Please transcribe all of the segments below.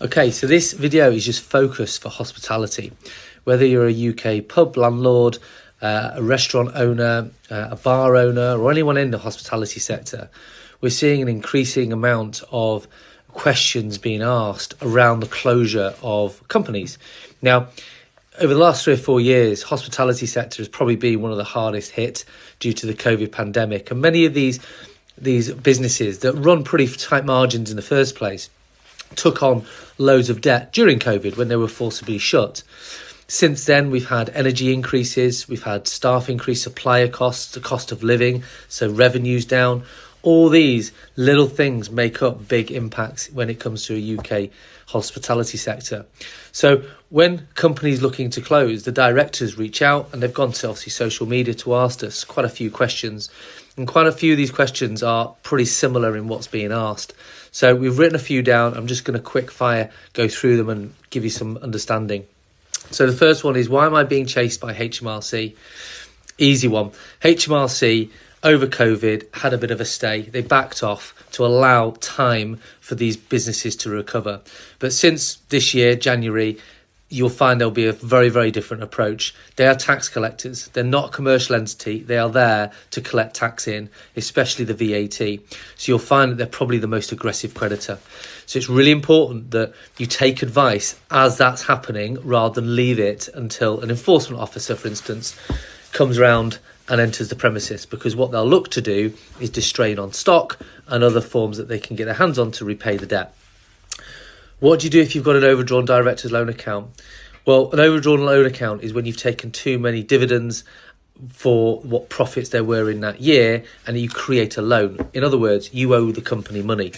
Okay, so this video is just focused for hospitality. Whether you're a UK pub landlord, a restaurant owner, a bar owner, or anyone in the hospitality sector, we're seeing an increasing amount of questions being asked around the closure of companies. Now, over the last 3 or 4 years, hospitality sector has probably been one of the hardest hit due to the COVID pandemic. And many of these businesses that run pretty tight margins in the first place took on loads of debt during COVID when they were forcibly shut. Since then, we've had energy increases, we've had staff increase, supplier costs, the cost of living, so revenues down. All these little things make up big impacts when it comes to a UK hospitality sector. So when companies looking to close, the directors reach out and they've gone to obviously social media to ask us quite a few questions. And quite a few of these questions are pretty similar in what's being asked. So we've written a few down. I'm just going to quick fire go through them and give you some understanding. So the first one is, why am I being chased by HMRC? Easy one. HMRC over COVID had a bit of a stay. They backed off to allow time for these businesses to recover. But since this year, January, you'll find there'll be a very, very different approach. They are tax collectors. They're not a commercial entity. They are there to collect tax in, especially the VAT. So you'll find that they're probably the most aggressive creditor. So it's really important that you take advice as that's happening rather than leave it until an enforcement officer, for instance, comes around and enters the premises, because what they'll look to do is distrain on stock and other forms that they can get their hands on to repay the debt. What do you do if you've got an overdrawn director's loan account? Well, an overdrawn loan account is when you've taken too many dividends for what profits there were in that year and you create a loan. In other words, you owe the company money.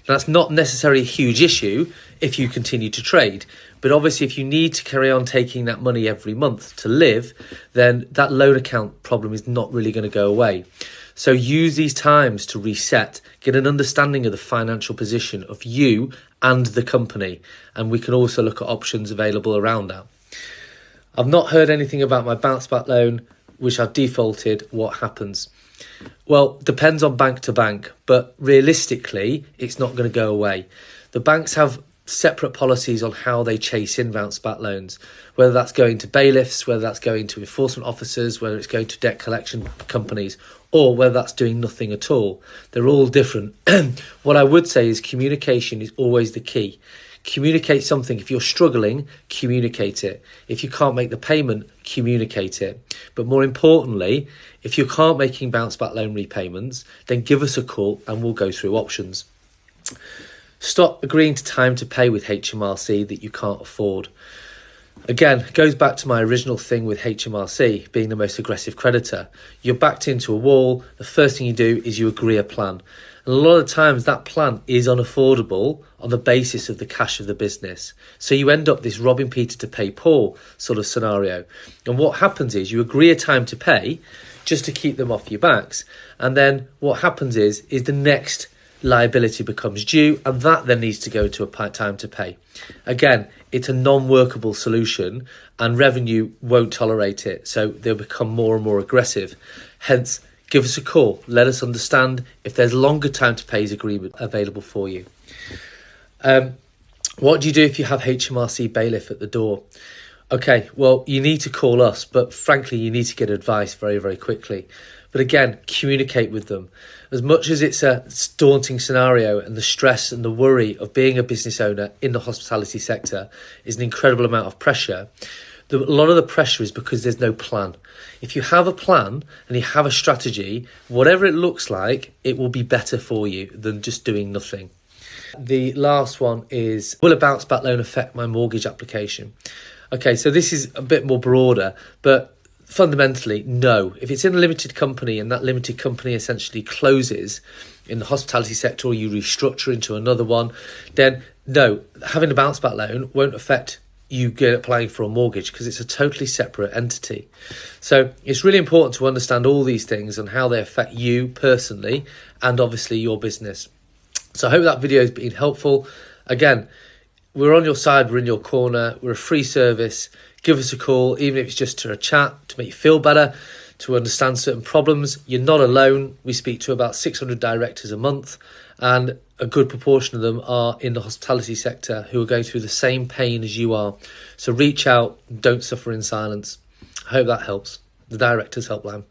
Now, that's not necessarily a huge issue if you continue to trade. But obviously, if you need to carry on taking that money every month to live, then that loan account problem is not really going to go away. So use these times to reset, get an understanding of the financial position of you and the company. And we can also look at options available around that. I've not heard anything about my bounce back loan, which I've defaulted. What happens? Well, depends on bank to bank, but realistically, it's not going to go away. The banks have separate policies on how they chase in bounce back loans, whether that's going to bailiffs, whether that's going to enforcement officers, whether it's going to debt collection companies, or whether that's doing nothing at all. They're all different. What I would say is communication is always the key. Communicate something. If you're struggling, communicate it. If you can't make the payment, communicate it. But more importantly, if you can't making bounce back loan repayments, then give us a call and we'll go through options. Stop agreeing to time to pay with HMRC that you can't afford. Again, it goes back to my original thing with HMRC being the most aggressive creditor. You're backed into a wall. The first thing you do is you agree a plan. And a lot of times that plan is unaffordable on the basis of the cash of the business. So you end up this robbing Peter to pay Paul sort of scenario. And what happens is you agree a time to pay just to keep them off your backs. And then what happens is the next liability becomes due, and that then needs to go to a time to pay. Again, it's a non-workable solution and revenue won't tolerate it, so they'll become more and more aggressive. Hence, give us a call. Let us understand if there's longer time to pays agreement available for you. What do you do if you have HMRC bailiff at the door? Okay, well, you need to call us, but frankly, you need to get advice very, very quickly. But again, communicate with them. As much as it's a daunting scenario and the stress and the worry of being a business owner in the hospitality sector is an incredible amount of pressure, a lot of the pressure is because there's no plan. If you have a plan and you have a strategy, whatever it looks like, it will be better for you than just doing nothing. The last one is, will a bounce back loan affect my mortgage application? Okay, so this is a bit more broader, but fundamentally, no. If it's in a limited company and that limited company essentially closes in the hospitality sector or you restructure into another one, then no, having a bounce back loan won't affect you applying for a mortgage because it's a totally separate entity. So it's really important to understand all these things and how they affect you personally and obviously your business. So I hope that video has been helpful. Again, we're on your side, we're in your corner, we're a free service. Give us a call, even if it's just to a chat, to make you feel better, to understand certain problems. You're not alone. We speak to about 600 directors a month, and a good proportion of them are in the hospitality sector who are going through the same pain as you are. So reach out, don't suffer in silence. I hope that helps. The Directors Helpline.